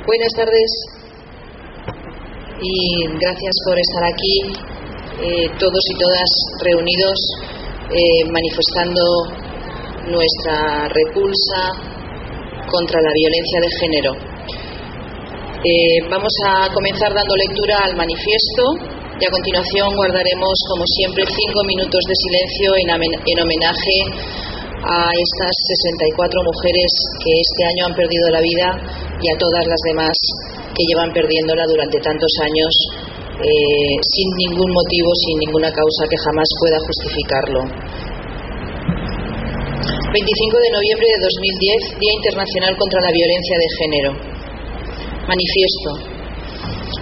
Buenas tardes y gracias por estar aquí, todos y todas reunidos, manifestando nuestra repulsa contra la violencia de género. Vamos a comenzar dando lectura al manifiesto y a continuación guardaremos, como siempre, 5 minutos de silencio en homenaje a estas 64 mujeres que este año han perdido la vida y a todas las demás que llevan perdiéndola durante tantos años sin ningún motivo, sin ninguna causa que jamás pueda justificarlo. 25 de noviembre de 2010, Día Internacional contra la Violencia de Género. Manifiesto.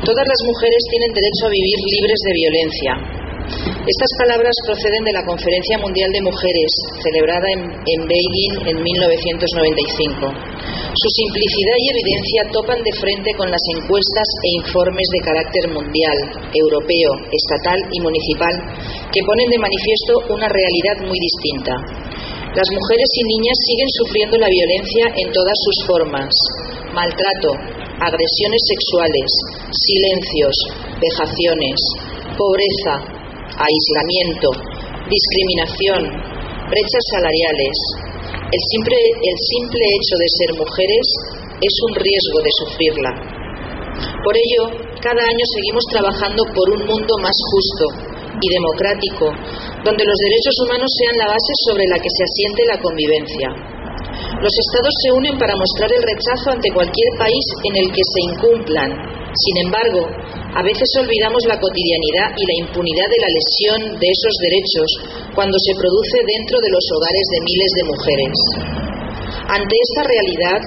Todas las mujeres tienen derecho a vivir libres de violencia. Estas palabras proceden de la Conferencia Mundial de Mujeres, celebrada en Beijing en 1995. Su simplicidad y evidencia topan de frente con las encuestas e informes de carácter mundial, europeo, estatal y municipal que ponen de manifiesto una realidad muy distinta. Las mujeres y niñas siguen sufriendo la violencia en todas sus formas: maltrato, agresiones sexuales, silencios, vejaciones, pobreza, aislamiento, discriminación, brechas salariales. El simple hecho de ser mujeres es un riesgo de sufrirla. Por ello, cada año seguimos trabajando por un mundo más justo y democrático, donde los derechos humanos sean la base sobre la que se asiente la convivencia. Los Estados se unen para mostrar el rechazo ante cualquier país en el que se incumplan. Sin embargo, a veces olvidamos la cotidianidad y la impunidad de la lesión de esos derechos cuando se produce dentro de los hogares de miles de mujeres. Ante esta realidad,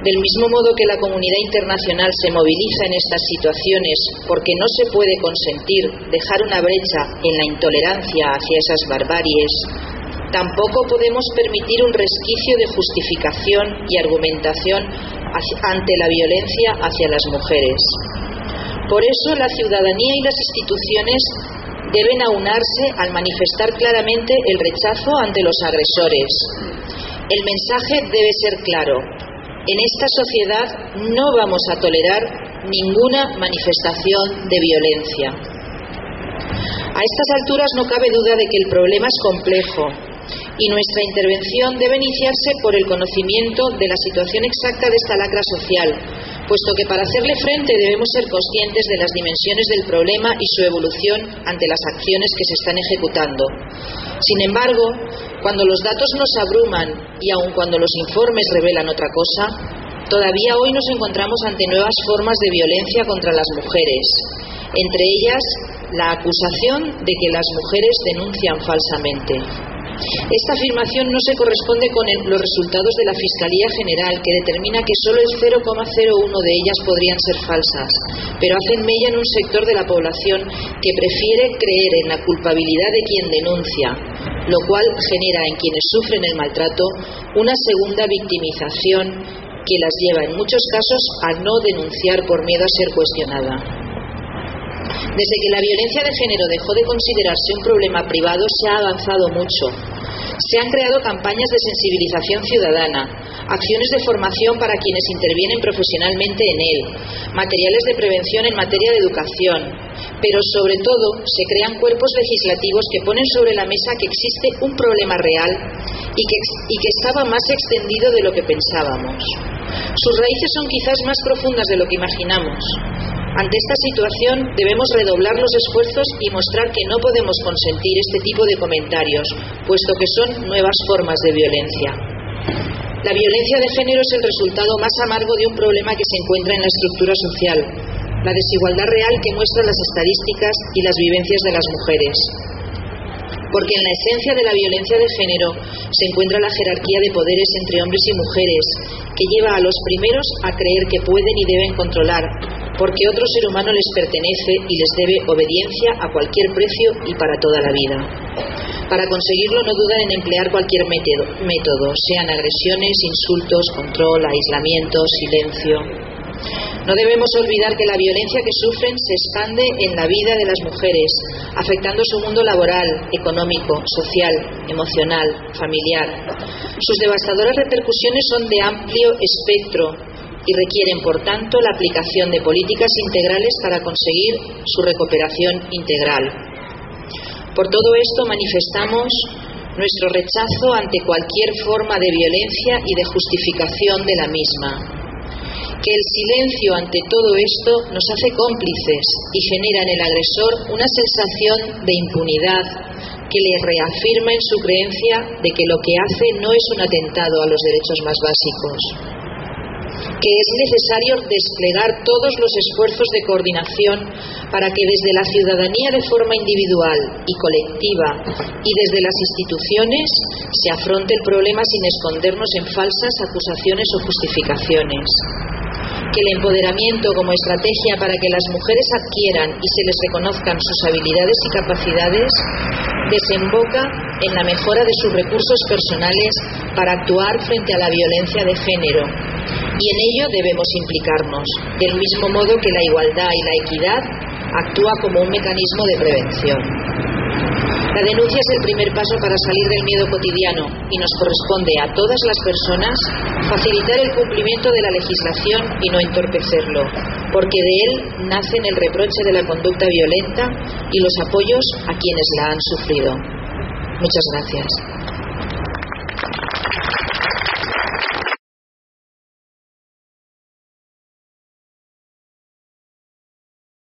del mismo modo que la comunidad internacional se moviliza en estas situaciones porque no se puede consentir dejar una brecha en la intolerancia hacia esas barbaries, tampoco podemos permitir un resquicio de justificación y argumentación ante la violencia hacia las mujeres. Por eso la ciudadanía y las instituciones deben aunarse al manifestar claramente el rechazo ante los agresores. El mensaje debe ser claro: en esta sociedad no vamos a tolerar ninguna manifestación de violencia. A estas alturas no cabe duda de que el problema es complejo y nuestra intervención debe iniciarse por el conocimiento de la situación exacta de esta lacra social, puesto que para hacerle frente debemos ser conscientes de las dimensiones del problema y su evolución ante las acciones que se están ejecutando. Sin embargo, cuando los datos nos abruman y aun cuando los informes revelan otra cosa, todavía hoy nos encontramos ante nuevas formas de violencia contra las mujeres, entre ellas la acusación de que las mujeres denuncian falsamente. Esta afirmación no se corresponde con los resultados de la Fiscalía General, que determina que solo el 0,01 de ellas podrían ser falsas, pero hacen mella en un sector de la población que prefiere creer en la culpabilidad de quien denuncia, lo cual genera en quienes sufren el maltrato una segunda victimización que las lleva en muchos casos a no denunciar por miedo a ser cuestionada. Desde que la violencia de género dejó de considerarse un problema privado, se ha avanzado mucho. Se han creado campañas de sensibilización ciudadana, acciones de formación para quienes intervienen profesionalmente en él, materiales de prevención en materia de educación, pero sobre todo se crean cuerpos legislativos que ponen sobre la mesa que existe un problema real y que estaba más extendido de lo que pensábamos. Sus raíces son quizás más profundas de lo que imaginamos. Ante esta situación debemos redoblar los esfuerzos y mostrar que no podemos consentir este tipo de comentarios, puesto que son nuevas formas de violencia. La violencia de género es el resultado más amargo de un problema que se encuentra en la estructura social, la desigualdad real que muestran las estadísticas y las vivencias de las mujeres. Porque en la esencia de la violencia de género se encuentra la jerarquía de poderes entre hombres y mujeres, que lleva a los primeros a creer que pueden y deben controlar, porque otro ser humano les pertenece y les debe obediencia a cualquier precio y para toda la vida. Para conseguirlo no dudan en emplear cualquier método, sean agresiones, insultos, control, aislamiento, silencio. No debemos olvidar que la violencia que sufren se expande en la vida de las mujeres, afectando su mundo laboral, económico, social, emocional, familiar. Sus devastadoras repercusiones son de amplio espectro, y requieren, por tanto, la aplicación de políticas integrales para conseguir su recuperación integral. Por todo esto manifestamos nuestro rechazo ante cualquier forma de violencia y de justificación de la misma. Que el silencio ante todo esto nos hace cómplices y genera en el agresor una sensación de impunidad que le reafirma en su creencia de que lo que hace no es un atentado a los derechos más básicos. Que es necesario desplegar todos los esfuerzos de coordinación para que desde la ciudadanía de forma individual y colectiva y desde las instituciones se afronte el problema sin escondernos en falsas acusaciones o justificaciones. Que el empoderamiento como estrategia para que las mujeres adquieran y se les reconozcan sus habilidades y capacidades desemboca en la mejora de sus recursos personales para actuar frente a la violencia de género, y en ello debemos implicarnos, del mismo modo que la igualdad y la equidad actúa como un mecanismo de prevención. La denuncia es el primer paso para salir del miedo cotidiano y nos corresponde a todas las personas facilitar el cumplimiento de la legislación y no entorpecerlo, porque de él nacen el reproche de la conducta violenta y los apoyos a quienes la han sufrido. Muchas gracias.